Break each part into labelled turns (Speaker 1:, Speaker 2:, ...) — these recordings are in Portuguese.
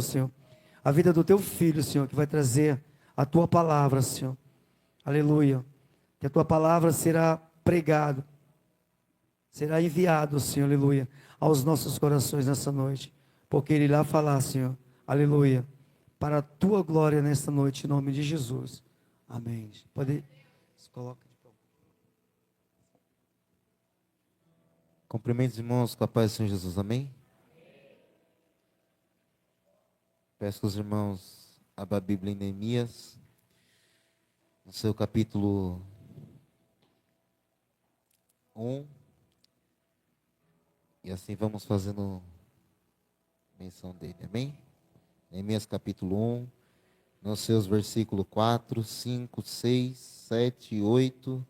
Speaker 1: Senhor, a vida do teu filho, Senhor, que vai trazer a tua palavra, Senhor. Aleluia. Que a tua palavra será pregada, será enviado, Senhor, aleluia, aos nossos corações nessa noite, porque Ele irá falar, Senhor, aleluia, para a tua glória nesta noite, em nome de Jesus. Amém. Pode, se coloca de pé.
Speaker 2: Cumprimentos, irmãos, com a paz do Senhor Jesus, amém? Peço que os irmãos abram a Bíblia em Neemias, no seu capítulo 1, e assim vamos fazendo menção dele, amém? Neemias capítulo 1, nos seus versículos 4, 5, 6, 7, 8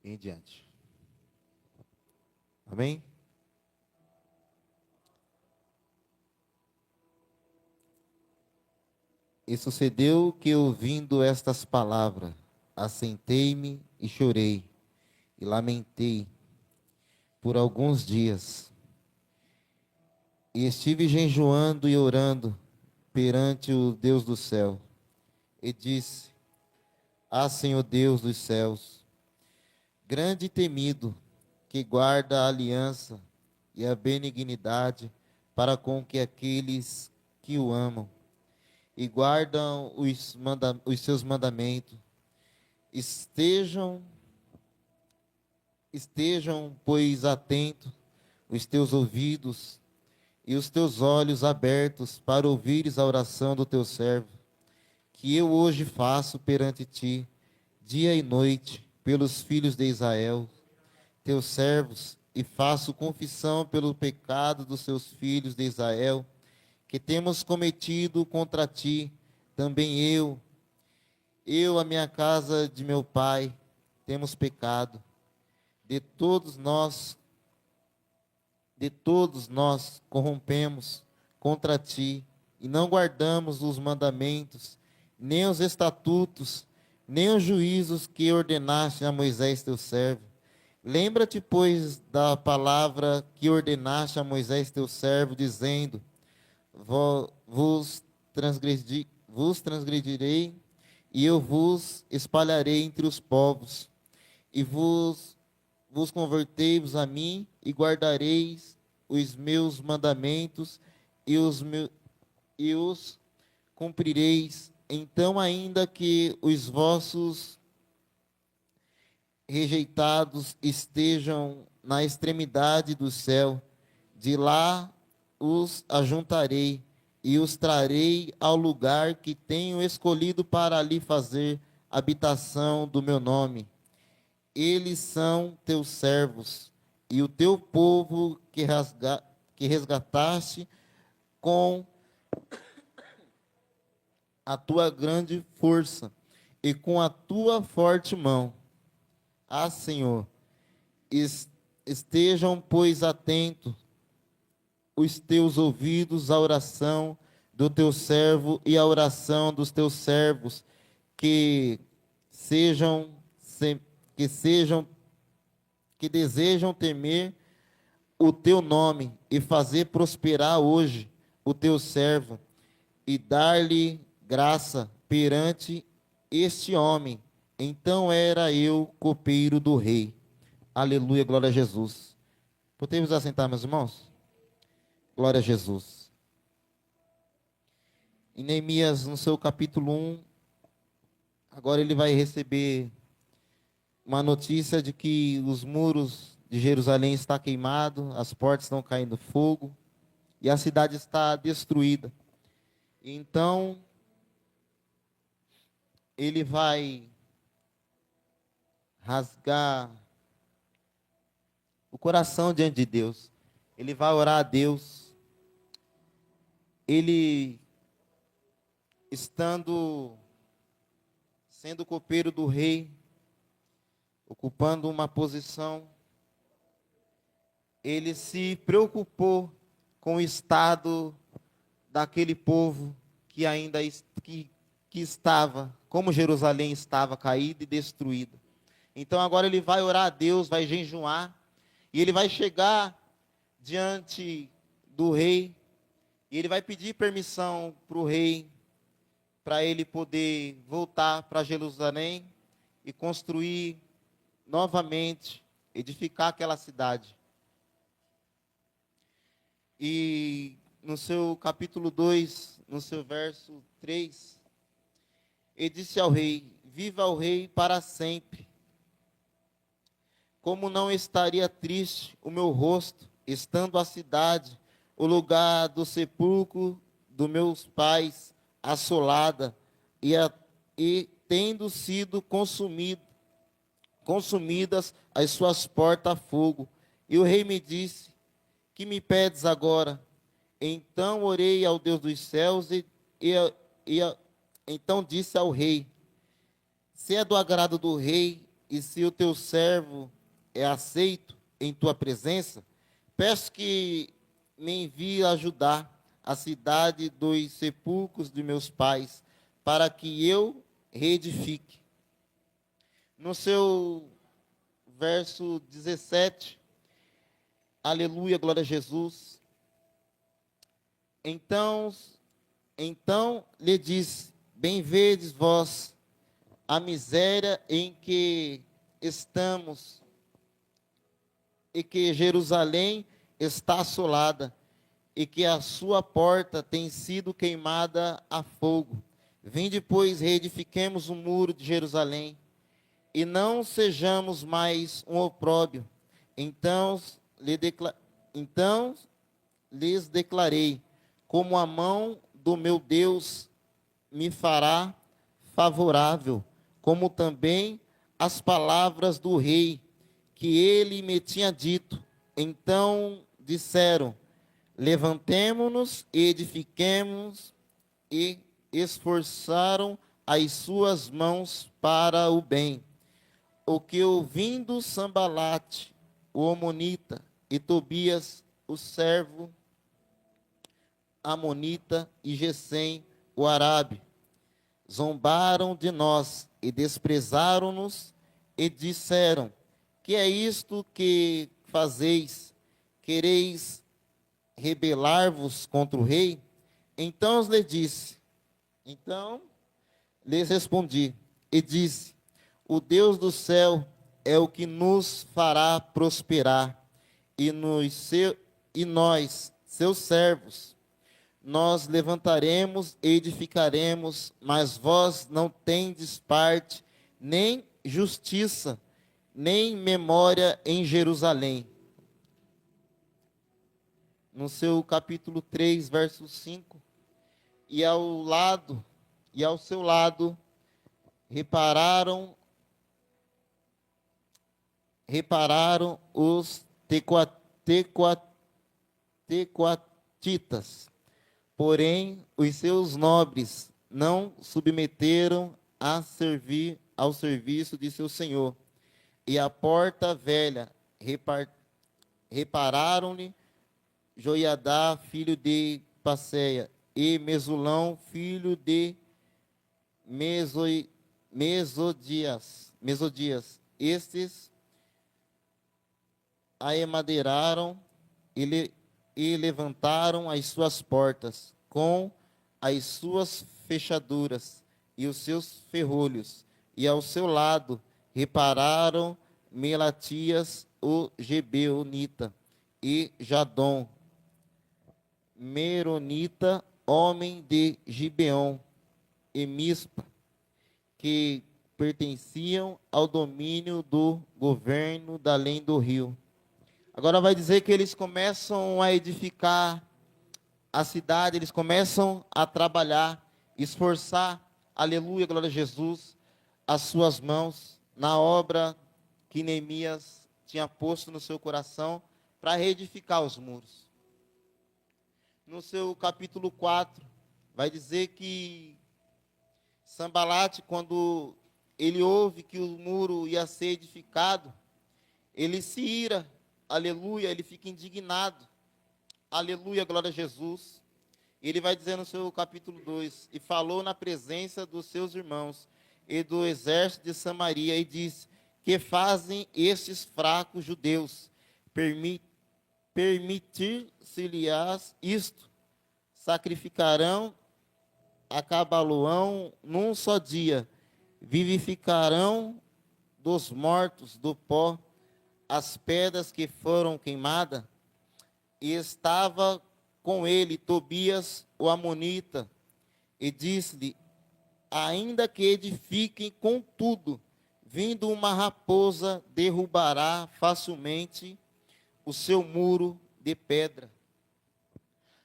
Speaker 2: e em diante. Amém? E sucedeu que, ouvindo estas palavras, assentei-me e chorei, e lamentei por alguns dias. E estive jejuando e orando perante o Deus do céu. E disse: Ah, Senhor Deus dos céus, grande e temido, que guarda a aliança e a benignidade para com que aqueles que o amam e guardam os seus mandamentos, estejam, pois, atentos os teus ouvidos e os teus olhos abertos para ouvires a oração do teu servo, que eu hoje faço perante ti, dia e noite, pelos filhos de Israel, teus servos, e faço confissão pelo pecado dos seus filhos de Israel, que temos cometido contra ti, também a minha casa de meu pai, temos pecado. De todos nós corrompemos contra ti, e não guardamos os mandamentos, nem os estatutos, nem os juízos que ordenaste a Moisés teu servo. Lembra-te, pois, da palavra que ordenaste a Moisés teu servo, dizendo: vos transgredirei, e eu vos espalharei entre os povos, e vos convertei-vos a mim, e guardareis os meus mandamentos, e os cumprireis. Então, ainda que os vossos rejeitados estejam na extremidade do céu, de lá os ajuntarei e os trarei ao lugar que tenho escolhido para ali fazer habitação do meu nome. Eles são teus servos e o teu povo que resgataste com a tua grande força e com a tua forte mão. Ah, Senhor, estejam, pois, atentos os teus ouvidos à oração do teu servo e à oração dos teus servos, que desejam temer o teu nome e fazer prosperar hoje o teu servo e dar-lhe graça perante este homem. Então era eu copeiro do rei. Aleluia, glória a Jesus. Podemos assentar, meus irmãos? Glória a Jesus. Em Neemias, no seu capítulo 1, agora ele vai receber uma notícia de que os muros de Jerusalém estão queimados, as portas estão caindo fogo e a cidade está destruída. Então, ele vai rasgar o coração diante de Deus. Ele vai orar a Deus. Ele, sendo copeiro do rei, ocupando uma posição, ele se preocupou com o estado daquele povo que ainda que estava, como Jerusalém estava caída e destruída. Então agora ele vai orar a Deus, vai jejuar, e ele vai chegar diante do rei, E ele vai pedir permissão para o rei, para ele poder voltar para Jerusalém e construir novamente, edificar aquela cidade. E no seu capítulo 2, no seu verso 3, ele disse ao rei: viva o rei para sempre. Como não estaria triste o meu rosto, estando a cidade, o lugar do sepulcro dos meus pais, assolada, e tendo sido consumidas as suas portas a fogo. E o rei me disse: que me pedes agora? Então orei ao Deus dos céus então disse ao rei: se é do agrado do rei e se o teu servo é aceito em tua presença, peço que me envie ajudar a cidade dos sepulcros de meus pais, para que eu reedifique. No seu verso 17, aleluia, glória a Jesus. Então lhe disse: bem vedes vós a miséria em que estamos, e que Jerusalém está assolada, e que a sua porta tem sido queimada a fogo. Vinde, pois, reedifiquemos o muro de Jerusalém, e não sejamos mais um opróbio. Então lhes declarei: como a mão do meu Deus me fará favorável, como também as palavras do rei que ele me tinha dito. Então disseram: levantemo-nos e edifiquemos, e esforçaram as suas mãos para o bem. O que ouvindo Sambalate, o Amonita, e Tobias, o servo Amonita, e Gesem, o Arabe, zombaram de nós e desprezaram-nos, e disseram: que é isto que fazeis? Quereis rebelar-vos contra o rei? Então lhes respondi e disse: o Deus do céu é o que nos fará prosperar, e nós, seus servos, nós levantaremos e edificaremos, mas vós não tendes parte, nem justiça, nem memória em Jerusalém. No seu capítulo 3, verso 5, e ao seu lado repararam os tecoatitas, porém os seus nobres não submeteram ao serviço de seu senhor. E a porta velha repararam-lhe Joiadá, filho de Passeia, e Mesulão, filho de Mesodias. Estes a emadeiraram e levantaram as suas portas com as suas fechaduras e os seus ferrolhos, e ao seu lado repararam Melatias, o Gebeonita, e Jadom, Meronita, homem de Gibeon, e Mispa, que pertenciam ao domínio do governo da além do rio. Agora vai dizer que eles começam a edificar a cidade, eles começam a trabalhar, esforçar, aleluia, glória a Jesus, as suas mãos na obra que Neemias tinha posto no seu coração para reedificar os muros. No seu capítulo 4, vai dizer que Sambalate, quando ele ouve que o muro ia ser edificado, ele se ira, aleluia, ele fica indignado, aleluia, glória a Jesus. Ele vai dizer no seu capítulo 2, e falou na presença dos seus irmãos e do exército de Samaria, e disse: que fazem estes fracos judeus? Permitir-se-lhes isto? sacrificarão, acabá-lo-ão num só dia, vivificarão dos mortos do pó as pedras que foram queimadas. E estava com ele Tobias, o amonita, e disse-lhe: ainda que edifiquem, contudo, vindo uma raposa, derrubará facilmente o seu muro de pedra.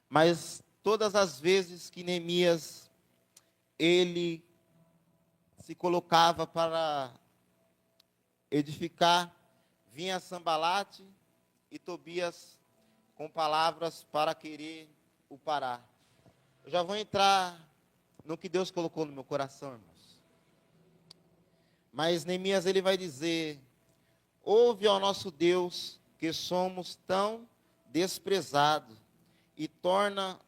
Speaker 2: Mas todas as vezes que Neemias ele se colocava para edificar, vinha Sanbalate e Tobias com palavras para querer o parar. Eu já vou entrar no que Deus colocou no meu coração, irmãos. Mas Neemias ele vai dizer: ouve ao nosso Deus, que somos tão desprezados, e torna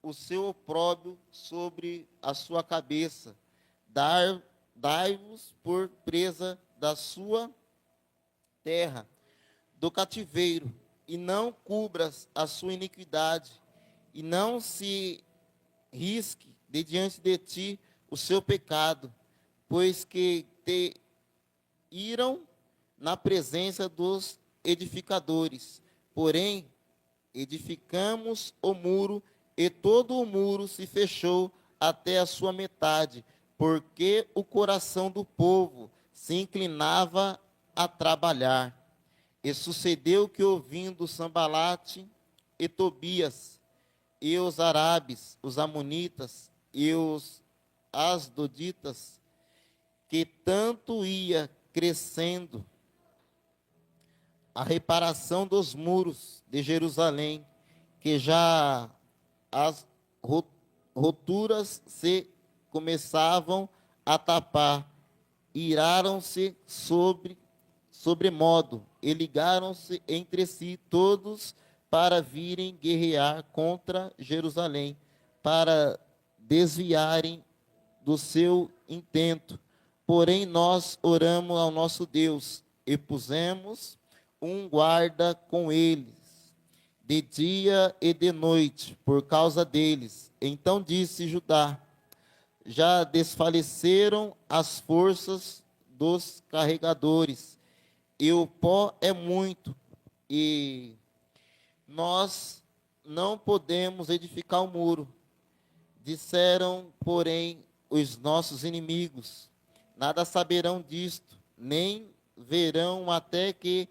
Speaker 2: o seu opróbrio sobre a sua cabeça. Dai-vos por presa da sua terra, do cativeiro, e não cubras a sua iniquidade, e não se risque de diante de ti o seu pecado, pois que te iram na presença dos edificadores. Porém, edificamos o muro, e todo o muro se fechou até a sua metade, porque o coração do povo se inclinava a trabalhar. E sucedeu que, ouvindo Sanbalate e Tobias, e os árabes, os amonitas e os asdoditas, que tanto ia crescendo a reparação dos muros de Jerusalém, que já as roturas se começavam a tapar, iraram-se sobremodo, e ligaram-se entre si todos para virem guerrear contra Jerusalém, para desviarem do seu intento. Porém, nós oramos ao nosso Deus, e pusemos um guarda com eles, de dia e de noite, por causa deles. Então disse Judá: já desfaleceram as forças dos carregadores, e o pó é muito, e nós não podemos edificar o muro. Disseram, porém, os nossos inimigos: nada saberão disto, nem verão até que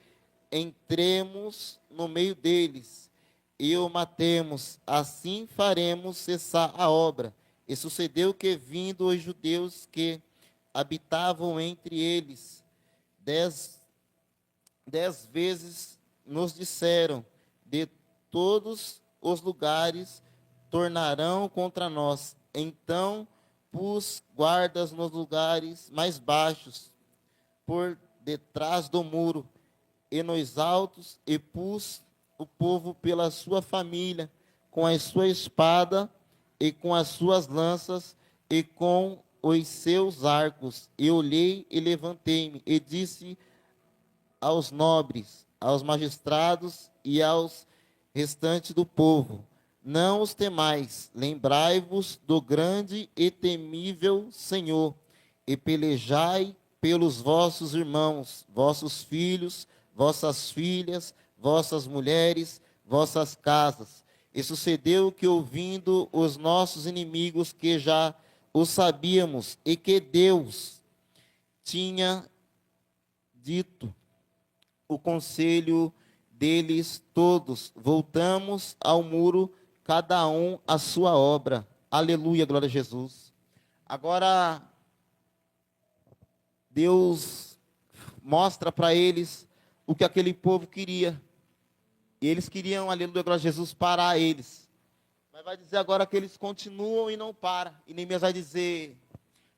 Speaker 2: entremos no meio deles e o matemos. Assim faremos cessar a obra. E sucedeu que, vindo os judeus que habitavam entre eles, dez vezes nos disseram: de todos os lugares tornarão contra nós. Então pus guardas nos lugares mais baixos, por detrás do muro, e nos altos, e pus o povo pela sua família, com a sua espada, e com as suas lanças, e com os seus arcos. E olhei e levantei-me, e disse aos nobres, aos magistrados e aos restantes do povo: não os temais, lembrai-vos do grande e temível Senhor, e pelejai pelos vossos irmãos, vossos filhos, vossas filhas, vossas mulheres, vossas casas. E sucedeu que, ouvindo os nossos inimigos, que já o sabíamos, e que Deus tinha dito o conselho deles todos, voltamos ao muro, cada um a sua obra. Aleluia, glória a Jesus. Agora, Deus mostra para eles o que aquele povo queria. E eles queriam, aleluia, glória a Jesus, parar eles. Mas vai dizer agora que eles continuam e não param. E Neemias vai dizer: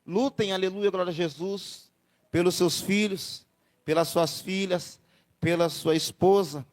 Speaker 2: lutem, aleluia, glória a Jesus, pelos seus filhos, pelas suas filhas, pela sua esposa,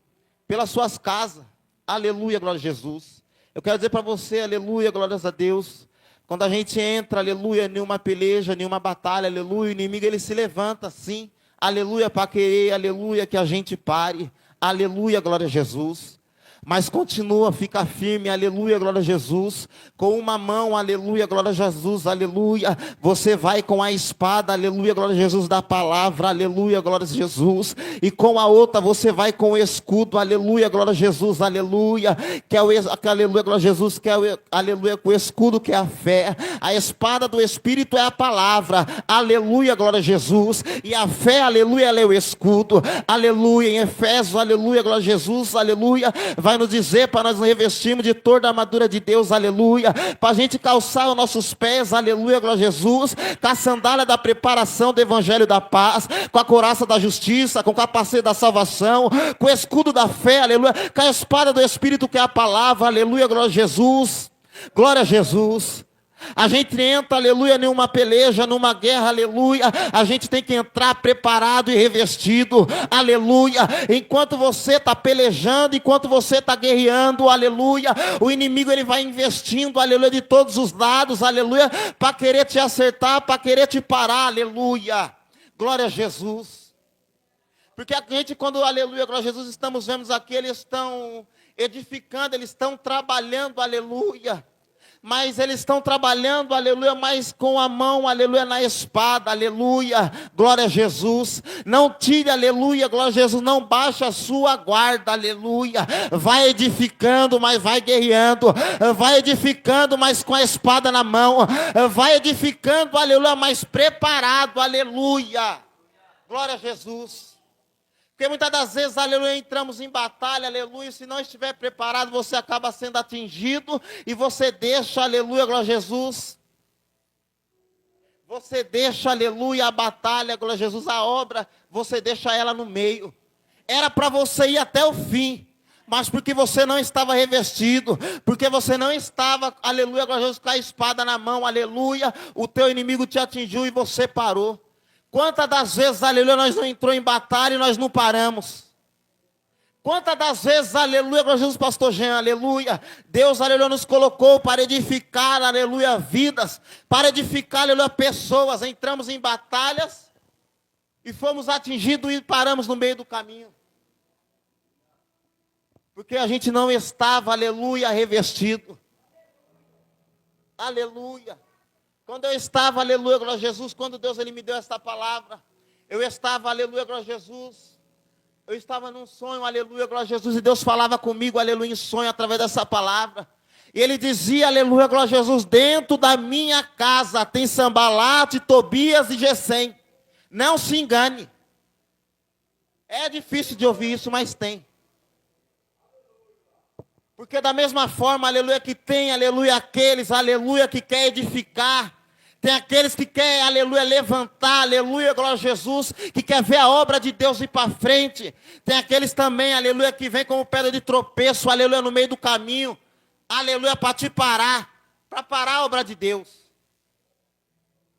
Speaker 2: pelas suas casas. Aleluia, glória a Jesus. Eu quero dizer para você, aleluia, glórias a Deus, quando a gente entra, aleluia, em uma peleja, em uma batalha, aleluia, o inimigo ele se levanta assim, aleluia, para querer, aleluia, que a gente pare. Aleluia, glória a Jesus. mas continua, fica firme, aleluia, glória a Jesus, com uma mão, aleluia, glória a Jesus, aleluia, você vai com a espada, aleluia, glória a Jesus, da palavra, aleluia, glória a Jesus, e com a outra você vai com o escudo, aleluia, glória a Jesus, aleluia, que é o, aleluia, glória a Jesus, que é o, aleluia, com o escudo que é a fé, a espada do Espírito é a palavra, aleluia, glória a Jesus, e a fé, aleluia, ela é o escudo, aleluia, em Efésios, aleluia, glória a Jesus, aleluia, vai nos dizer para nós nos revestirmos de toda a armadura de Deus, aleluia, para a gente calçar os nossos pés, aleluia, glória a Jesus, com a sandália da preparação do evangelho da paz, com a couraça da justiça, com o capacete da salvação, com o escudo da fé, aleluia, com a espada do Espírito que é a palavra, aleluia, glória a Jesus, glória a Jesus. A gente entra, aleluia, numa peleja, numa guerra, aleluia, a gente tem que entrar preparado e revestido, aleluia, enquanto você está pelejando, enquanto você está guerreando, aleluia, o inimigo ele vai investindo, aleluia, de todos os lados, aleluia, para querer te acertar, para querer te parar, aleluia, glória a Jesus, porque a gente quando, aleluia, glória a Jesus, estamos vendo aqui, eles estão edificando, eles estão trabalhando, aleluia, mas eles estão trabalhando, aleluia, mas com a mão, aleluia, na espada, aleluia, glória a Jesus, não tire, aleluia, glória a Jesus, não baixe a sua guarda, aleluia, vai edificando, mas vai guerreando, vai edificando, mas com a espada na mão, vai edificando, aleluia, mas preparado, aleluia, glória a Jesus. Porque muitas das vezes, aleluia, entramos em batalha, aleluia, se não estiver preparado, você acaba sendo atingido, e você deixa, aleluia, glória a Jesus, você deixa, aleluia, a batalha, glória a Jesus, a obra, você deixa ela no meio, era para você ir até o fim, mas porque você não estava revestido, porque você não estava, aleluia, glória a Jesus, com a espada na mão, aleluia, o teu inimigo te atingiu e você parou. Quantas das vezes, aleluia, nós não entrou em batalha e nós não paramos? Quantas das vezes, aleluia, glória a Jesus, pastor Jean, aleluia, Deus, aleluia, nos colocou para edificar, aleluia, vidas, para edificar, aleluia, pessoas, entramos em batalhas e fomos atingidos e paramos no meio do caminho. Porque a gente não estava, aleluia, revestido. Aleluia. Quando eu estava, aleluia, glória a Jesus, quando Deus ele me deu esta palavra, eu estava, aleluia, glória a Jesus, eu estava num sonho, aleluia, glória a Jesus, e Deus falava comigo, aleluia, em sonho, através dessa palavra, e Ele dizia, aleluia, glória a Jesus, dentro da minha casa tem Sambalate, Tobias e Gesem, não se engane, é difícil de ouvir isso, mas tem. Porque da mesma forma, aleluia, que tem, aleluia, aqueles, aleluia, que quer edificar, tem aqueles que quer, aleluia, levantar, aleluia, glória a Jesus, que quer ver a obra de Deus ir para frente, tem aqueles também, aleluia, que vem como pedra de tropeço, aleluia, no meio do caminho, aleluia, para te parar, para parar a obra de Deus,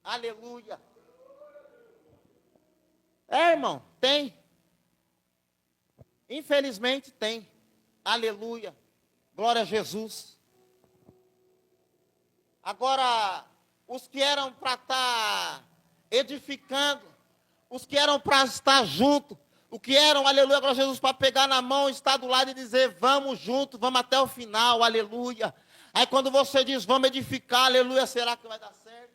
Speaker 2: aleluia, irmão, tem, infelizmente tem, aleluia, glória a Jesus. Agora, os que eram para estar edificando, os que eram para estar junto, o que eram, aleluia, glória a Jesus, para pegar na mão, estar do lado e dizer, vamos junto, vamos até o final, aleluia. Aí quando você diz, vamos edificar, aleluia, será que vai dar certo?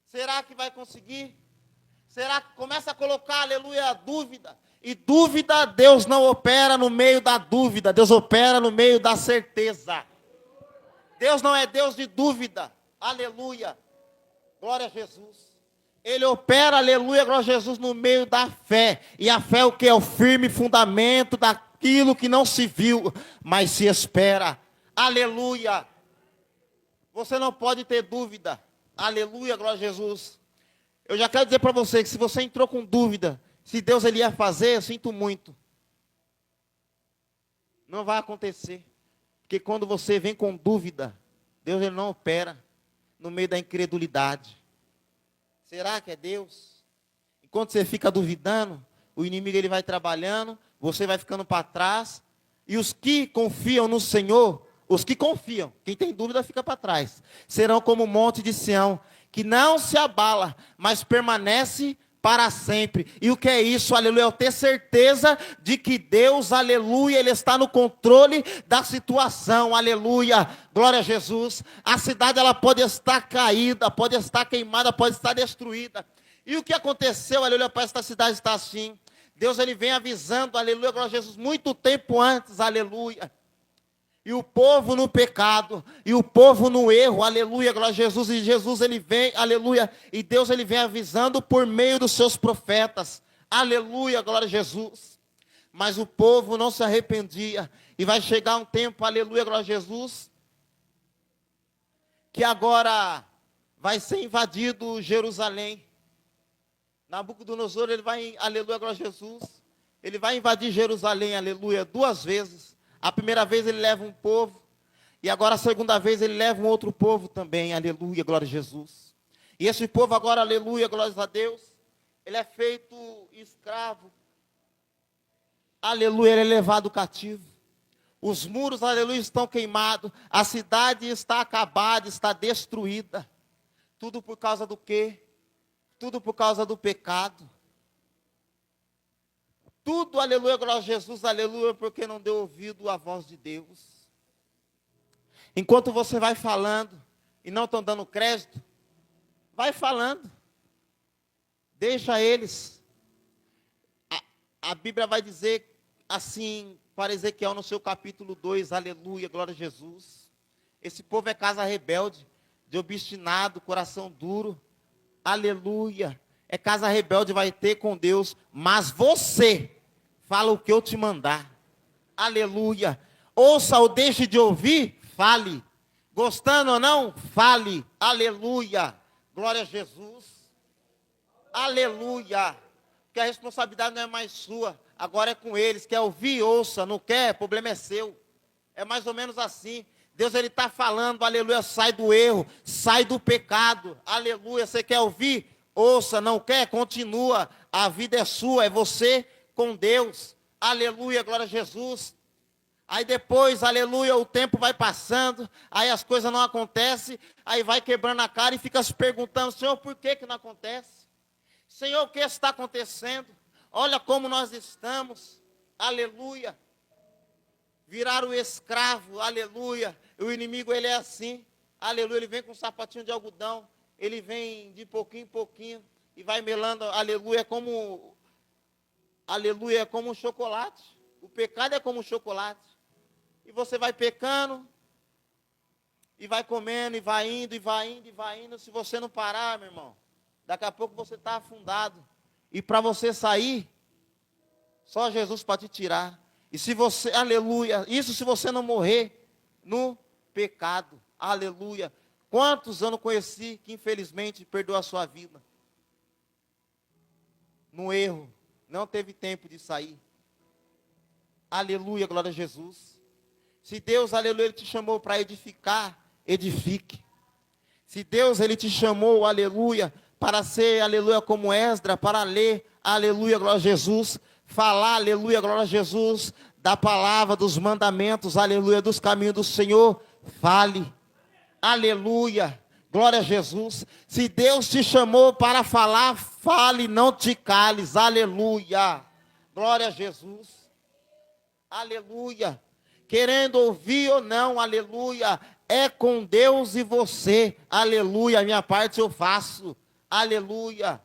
Speaker 2: Será que vai conseguir? Será que começa a colocar, aleluia, a dúvida? E dúvida, Deus não opera no meio da dúvida, Deus opera no meio da certeza. Deus não é Deus de dúvida, aleluia, glória a Jesus. Ele opera, aleluia, glória a Jesus, no meio da fé. E a fé é o que? É o firme fundamento daquilo que não se viu, mas se espera, aleluia. Você não pode ter dúvida, aleluia, glória a Jesus. Eu já quero dizer para você que se você entrou com dúvida, se Deus ele ia fazer, eu sinto muito. Não vai acontecer. Porque quando você vem com dúvida, Deus ele não opera no meio da incredulidade. Será que é Deus? Enquanto você fica duvidando, o inimigo ele vai trabalhando, você vai ficando para trás. E os que confiam no Senhor, os que confiam, quem tem dúvida fica para trás, serão como o monte de Sião, que não se abala, mas permanece para sempre. E o que é isso, aleluia? Eu ter certeza de que Deus, aleluia, Ele está no controle da situação, aleluia, glória a Jesus. A cidade, ela pode estar caída, pode estar queimada, pode estar destruída. E o que aconteceu, aleluia, para esta cidade estar assim? Deus, Ele vem avisando, aleluia, glória a Jesus, muito tempo antes, aleluia. E o povo no pecado, e o povo no erro, aleluia, glória a Jesus, e Jesus ele vem, aleluia, e Deus ele vem avisando por meio dos seus profetas, aleluia, glória a Jesus, mas o povo não se arrependia, e vai chegar um tempo, aleluia, glória a Jesus, que agora vai ser invadido Jerusalém. Nabucodonosor ele vai, aleluia, glória a Jesus, ele vai invadir Jerusalém, aleluia, 2 vezes. A primeira vez ele leva um povo, e agora a segunda vez ele leva um outro povo também, aleluia, glória a Jesus. E esse povo agora, aleluia, glória a Deus, ele é feito escravo, aleluia, ele é levado cativo. Os muros, aleluia, estão queimados, a cidade está acabada, está destruída. Tudo por causa do quê? Tudo por causa do pecado. Tudo, aleluia, glória a Jesus, aleluia, porque não deu ouvido à voz de Deus. Enquanto você vai falando e não estão dando crédito, vai falando. Deixa eles. A Bíblia vai dizer assim, para Ezequiel no seu capítulo 2, aleluia, glória a Jesus. Esse povo é casa rebelde, de obstinado, coração duro, aleluia. É casa rebelde, vai ter com Deus, mas você fala o que eu te mandar, aleluia. Ouça ou deixe de ouvir, fale. Gostando ou não, fale, aleluia. Glória a Jesus, aleluia. Porque a responsabilidade não é mais sua, agora é com eles. Quer ouvir, ouça, não quer, o problema é seu. É mais ou menos assim. Deus ele está falando, aleluia, sai do erro, sai do pecado, aleluia. Você quer ouvir? Ouça, não quer? Continua. A vida é sua, é você com Deus, aleluia, glória a Jesus. Aí depois, aleluia, o tempo vai passando, aí as coisas não acontecem, aí vai quebrando a cara e fica se perguntando, Senhor, por que que não acontece? Senhor, o que está acontecendo? Olha como nós estamos, aleluia. Viraram escravo, aleluia. O inimigo ele é assim, aleluia, ele vem com um sapatinho de algodão, ele vem de pouquinho em pouquinho e vai melando, aleluia, aleluia, é como um chocolate. O pecado é como um chocolate. E você vai pecando, e vai comendo, e vai indo, e vai indo, e vai indo. Se você não parar, meu irmão, daqui a pouco você está afundado. E para você sair, só Jesus para te tirar. E se você, aleluia, isso se você não morrer no pecado, aleluia. Quantos eu não conheci que infelizmente perdoou a sua vida? No erro. Não teve tempo de sair. Aleluia, glória a Jesus. Se Deus, aleluia, Ele te chamou para edificar, edifique. Se Deus, Ele te chamou, aleluia, para ser, aleluia, como Esdra, para ler, aleluia, glória a Jesus, falar, aleluia, glória a Jesus, da palavra, dos mandamentos, aleluia, dos caminhos do Senhor, fale, aleluia. Glória a Jesus. Se Deus te chamou para falar, fale, não te cales. Aleluia. Glória a Jesus. Aleluia. Querendo ouvir ou não, aleluia. É com Deus e você. Aleluia. A minha parte eu faço. Aleluia.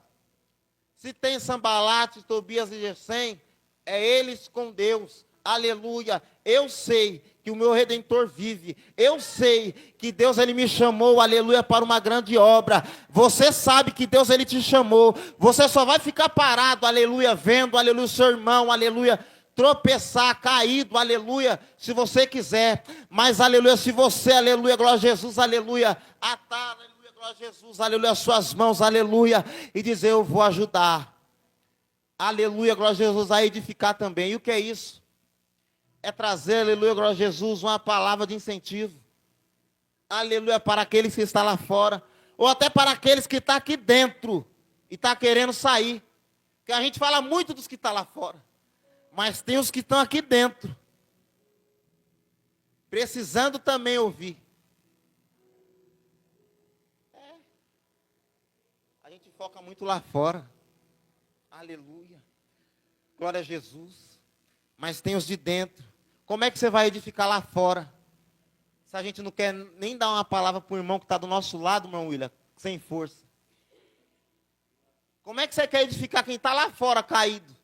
Speaker 2: Se tem Sambalate, Tobias e Gesem, é eles com Deus. Aleluia. Eu sei que o meu Redentor vive. Eu sei que Deus ele me chamou, aleluia, para uma grande obra. Você sabe que Deus ele te chamou. Você só vai ficar parado, aleluia, vendo, aleluia, o seu irmão, aleluia, tropeçar, caído, aleluia, se você quiser. Mas, aleluia, se você, aleluia, glória a Jesus, aleluia, atar, aleluia, glória a Jesus, aleluia, as suas mãos, aleluia, e dizer, eu vou ajudar. Aleluia, glória a Jesus, a edificar também. E o que é isso? É trazer, aleluia, glória a Jesus, uma palavra de incentivo. Aleluia, para aqueles que estão lá fora. Ou até para aqueles que estão aqui dentro e estão querendo sair. Porque a gente fala muito dos que estão lá fora. Mas tem os que estão aqui dentro. Precisando também ouvir. A gente foca muito lá fora. Aleluia. Glória a Jesus. Mas tem os de dentro. Como é que você vai edificar lá fora? Se a gente não quer nem dar uma palavra para o irmão que está do nosso lado, irmão William, sem força. Como é que você quer edificar quem está lá fora caído?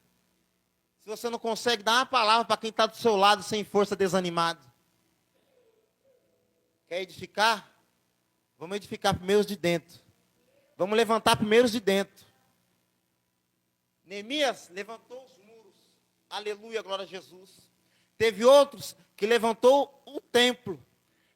Speaker 2: Se você não consegue dar uma palavra para quem está do seu lado sem força, desanimado. Quer edificar? Vamos edificar primeiro os de dentro. Vamos levantar primeiro os de dentro. Neemias levantou os muros. Aleluia, glória a Jesus. Teve outros que levantou o templo.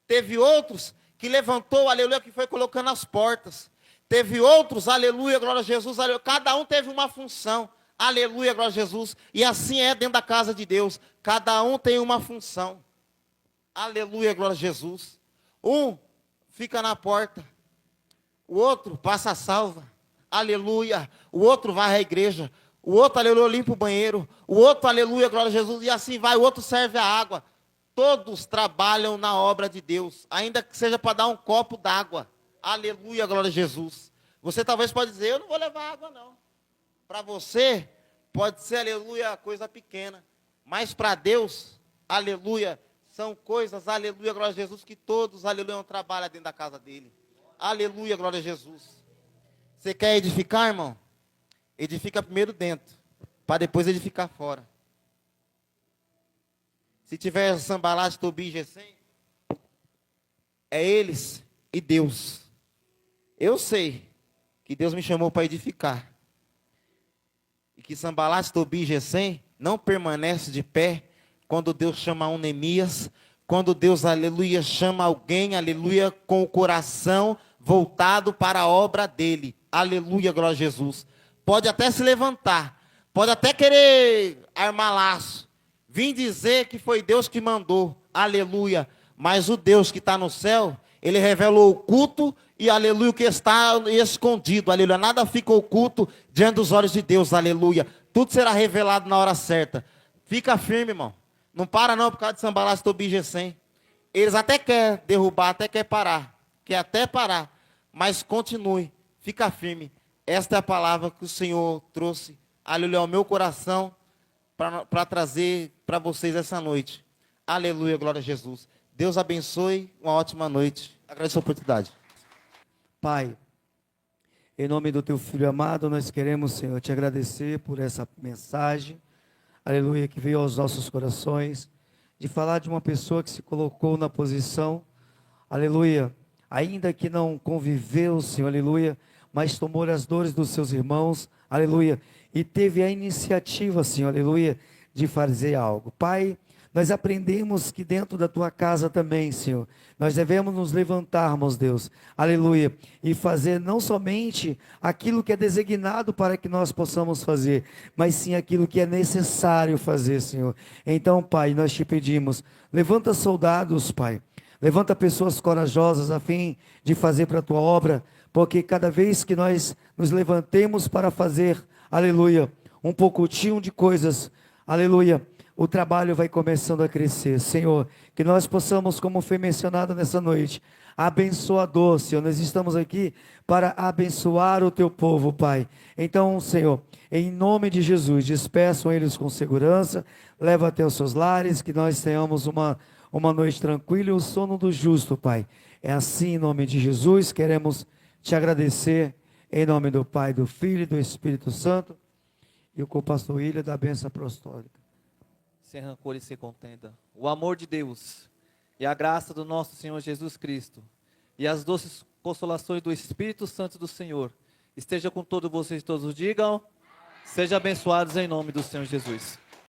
Speaker 2: Teve outros que levantou, aleluia, que foi colocando as portas. Teve outros, aleluia, glória a Jesus, aleluia. Cada um teve uma função, aleluia, glória a Jesus. E assim é dentro da casa de Deus. Cada um tem uma função, aleluia, glória a Jesus. Um fica na porta, o outro passa a salva, aleluia. O outro vai à igreja, o outro, aleluia, limpa o banheiro. O outro, aleluia, glória a Jesus. E assim vai, o outro serve a água. Todos trabalham na obra de Deus, ainda que seja para dar um copo d'água. Aleluia, glória a Jesus. Você talvez pode dizer, eu não vou levar água não. Para você, pode ser, aleluia, coisa pequena. Mas para Deus, aleluia, são coisas, aleluia, glória a Jesus, que todos, aleluia, trabalham dentro da casa dele. Aleluia, glória a Jesus. Você quer edificar, irmão? Edifica primeiro dentro, para depois edificar fora. Se tiver Sanbalate, Tobi e Gesem, é eles e Deus. Eu sei que Deus me chamou para edificar. E que Sanbalate, Tobi e Gesem não permanece de pé quando Deus chama um Neemias, quando Deus, aleluia, chama alguém, aleluia, com o coração voltado para a obra dele. Aleluia, glória a Jesus. Pode até se levantar, pode até querer armar laço, vim dizer que foi Deus que mandou, aleluia. Mas o Deus que está no céu, ele revela o oculto e, aleluia, o que está escondido, aleluia. Nada fica oculto diante dos olhos de Deus, aleluia. Tudo será revelado na hora certa. Fica firme, irmão. Não para não por causa de Sanbalate, Tobi e Gesem. Eles até querem derrubar, até quer parar. Quer até parar. Mas continue, fica firme. Esta é a palavra que o Senhor trouxe, aleluia, ao meu coração, para trazer para vocês essa noite. Aleluia, glória a Jesus. Deus abençoe, uma ótima noite. Agradeço a oportunidade.
Speaker 1: Pai, em nome do teu Filho amado, nós queremos, Senhor, te agradecer por essa mensagem, aleluia, que veio aos nossos corações, de falar de uma pessoa que se colocou na posição, aleluia, ainda que não conviveu, Senhor, aleluia, mas tomou as dores dos seus irmãos, aleluia, e teve a iniciativa, Senhor, aleluia, de fazer algo. Pai, nós aprendemos que dentro da tua casa também, Senhor, nós devemos nos levantarmos, Deus, aleluia, e fazer não somente aquilo que é designado para que nós possamos fazer, mas sim aquilo que é necessário fazer, Senhor. Então, Pai, nós te pedimos, levanta soldados, Pai, levanta pessoas corajosas a fim de fazer para a tua obra, porque cada vez que nós nos levantemos para fazer, aleluia, um pouquinho de coisas, aleluia, o trabalho vai começando a crescer, Senhor, que nós possamos, como foi mencionado nessa noite, abençoador, Senhor, nós estamos aqui para abençoar o teu povo, Pai. Então, Senhor, em nome de Jesus, despeçam eles com segurança, leva até os seus lares, que nós tenhamos uma noite tranquila e o sono do justo, Pai. É assim, em nome de Jesus, queremos te agradecer, em nome do Pai, do Filho e do Espírito Santo, e com o pastor William da bênção apostólica.
Speaker 3: Sem rancor e sem contenda. O amor de Deus e a graça do nosso Senhor Jesus Cristo e as doces consolações do Espírito Santo do Senhor esteja com todos vocês, todos digam, sejam abençoados em nome do Senhor Jesus.